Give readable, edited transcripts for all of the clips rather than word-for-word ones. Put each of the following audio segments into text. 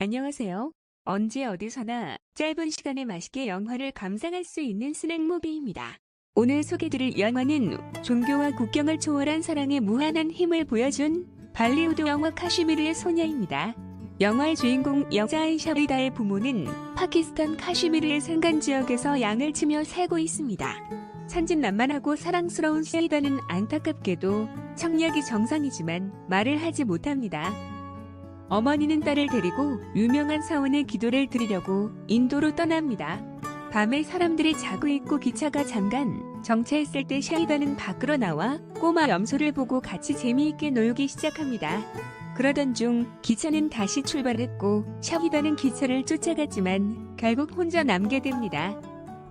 안녕하세요. 언제 어디서나 짧은 시간에 맛있게 영화를 감상할 수 있는 스낵무비입니다. 오늘 소개드릴 영화는 종교와 국경을 초월한 사랑의 무한한 힘을 보여준 발리우드 영화 카슈미르의 소녀입니다. 영화의 주인공 여자아이 샤리다의 부모는 파키스탄 카슈미르의 산간 지역에서 양을 치며 살고 있습니다. 천진난만하고 사랑스러운 샤리다는 안타깝게도 청력이 정상이지만 말을 하지 못합니다. 어머니는 딸을 데리고 유명한 사원에 기도를 드리려고 인도로 떠납니다. 밤에 사람들이 자고 있고 기차가 잠깐 정차했을 때 샤이다는 밖으로 나와 꼬마 염소를 보고 같이 재미있게 놀기 시작합니다. 그러던 중 기차는 다시 출발했고 샤이다는 기차를 쫓아갔지만 결국 혼자 남게 됩니다.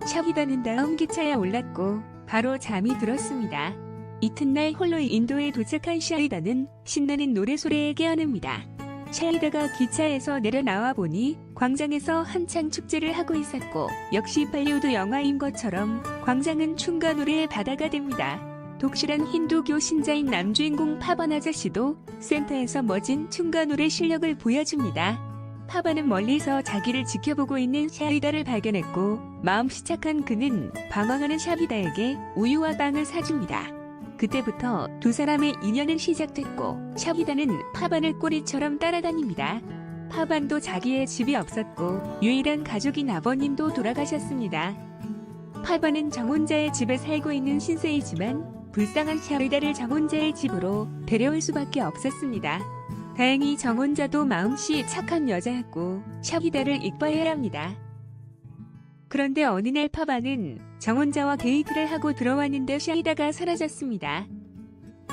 샤이다는 다음 기차에 올랐고 바로 잠이 들었습니다. 이튿날 홀로 인도에 도착한 샤이다는 신나는 노래소리에 깨어납니다. 샤이다가 기차에서 내려 나와 보니 광장에서 한창 축제를 하고 있었고 역시 발리우드 영화인 것처럼 광장은 춤과 노래의 바다가 됩니다. 독실한 힌두교 신자인 남주인공 파반 아저씨도 센터에서 멋진 춤과 노래 실력을 보여줍니다. 파반은 멀리서 자기를 지켜보고 있는 샤이다를 발견했고 마음씨 착한 그는 방황하는 샤이다에게 우유와 빵을 사줍니다. 그때부터 두 사람의 인연은 시작됐고 샤이다는 파반을 꼬리처럼 따라다닙니다. 파반도 자기의 집이 없었고 유일한 가족인 아버님도 돌아가셨습니다. 파반은 정혼자의 집에 살고 있는 신세이지만 불쌍한 샤이다를 정혼자의 집으로 데려올 수밖에 없었습니다. 다행히 정혼자도 마음씨 착한 여자였고 샤이다를 이뻐해야 합니다. 그런데 어느 날 파반은 정혼자와 데이트를 하고 들어왔는데 샤이다가 사라졌습니다.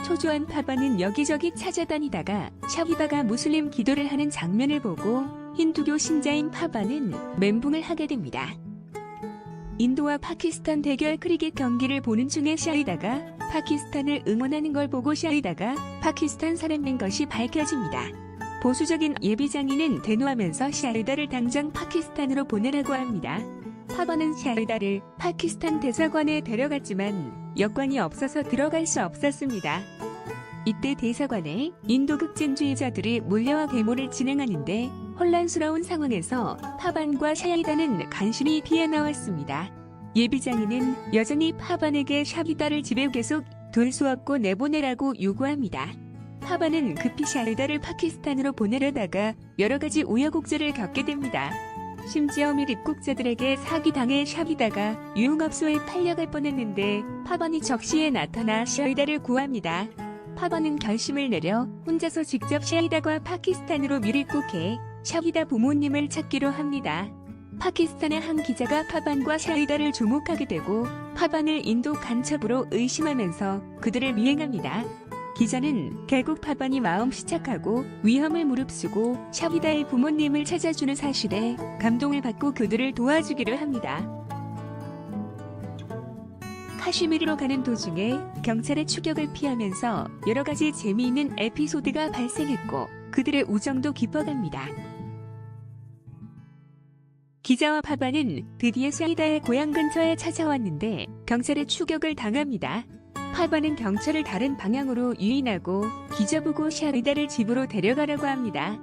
초조한 파반은 여기저기 찾아다니다가 샤이다가 무슬림 기도를 하는 장면을 보고 힌두교 신자인 파반은 멘붕을 하게 됩니다. 인도와 파키스탄 대결 크리켓 경기를 보는 중에 샤이다가 파키스탄을 응원하는 걸 보고 샤이다가 파키스탄 사람인 것이 밝혀집니다. 보수적인 예비장인은 대노하면서 샤이다를 당장 파키스탄으로 보내라고 합니다. 파반은 샤이다를 파키스탄 대사관에 데려갔지만 여권이 없어서 들어갈 수 없었습니다. 이때 대사관에 인도 극진주의자들이 몰려와 데모를 진행하는데 혼란스러운 상황에서 파반과 샤이다는 간신히 피해 나왔습니다. 예비장인은 여전히 파반에게 샤이다를 집에 계속 둘 수 없고 내보내라고 요구합니다. 파반은 급히 샤이다를 파키스탄으로 보내려다가 여러 가지 우여곡절을 겪게 됩니다. 심지어 미 입국자들에게 사기당해 샤이다가 유흥업소에 팔려갈 뻔했는데 파반이 적시에 나타나 샤이다를 구합니다. 파반은 결심을 내려 혼자서 직접 샤이다와 파키스탄으로 밀입국해 샤이다 부모님을 찾기로 합니다. 파키스탄의 한 기자가 파반과 샤이다를 주목하게 되고 파반을 인도 간첩으로 의심하면서 그들을 미행합니다. 기자는 결국 파반이 마음씨 착하고 위험을 무릅쓰고 샤이다의 부모님을 찾아주는 사실에 감동을 받고 그들을 도와주기를 합니다. 카슈미르로 가는 도중에 경찰의 추격을 피하면서 여러 가지 재미있는 에피소드가 발생했고 그들의 우정도 깊어갑니다. 기자와 파반은 드디어 샤이다의 고향 근처에 찾아왔는데 경찰의 추격을 당합니다. 파반은 경찰을 다른 방향으로 유인하고 기자 보고 샤이다를 집으로 데려가려고 합니다.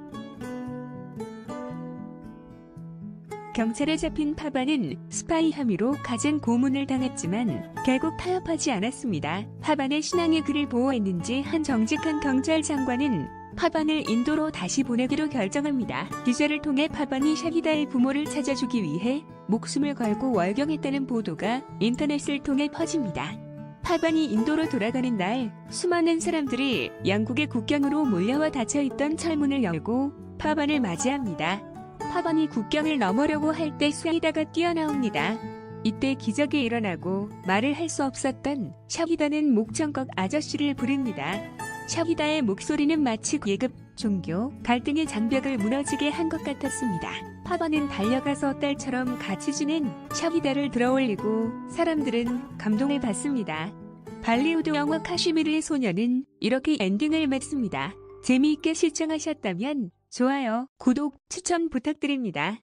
경찰에 잡힌 파반은 스파이 혐의로 가진 고문을 당했지만 결국 타협하지 않았습니다. 파반의 신앙의 그를 보호했는지 한 정직한 경찰 장관은 파반을 인도로 다시 보내기로 결정합니다. 기자를 통해 파반이 샤이다의 부모를 찾아주기 위해 목숨을 걸고 월경했다는 보도가 인터넷을 통해 퍼집니다. 파반이 인도로 돌아가는 날 수많은 사람들이 양국의 국경으로 몰려와 닫혀있던 철문을 열고 파반을 맞이합니다. 파반이 국경을 넘으려고 할 때 샤이다가 뛰어나옵니다. 이때 기적이 일어나고 말을 할 수 없었던 샤이다는 목청껏 아저씨를 부릅니다. 샤이다의 목소리는 마치 계급, 종교, 갈등의 장벽을 무너지게 한 것 같았습니다. 파반은 달려가서 딸처럼 같이 지낸 샤이다를 들어올리고 사람들은 감동을 받습니다. 발리우드 영화 카슈미르의 소녀는 이렇게 엔딩을 맺습니다. 재미있게 시청하셨다면 좋아요, 구독, 추천 부탁드립니다.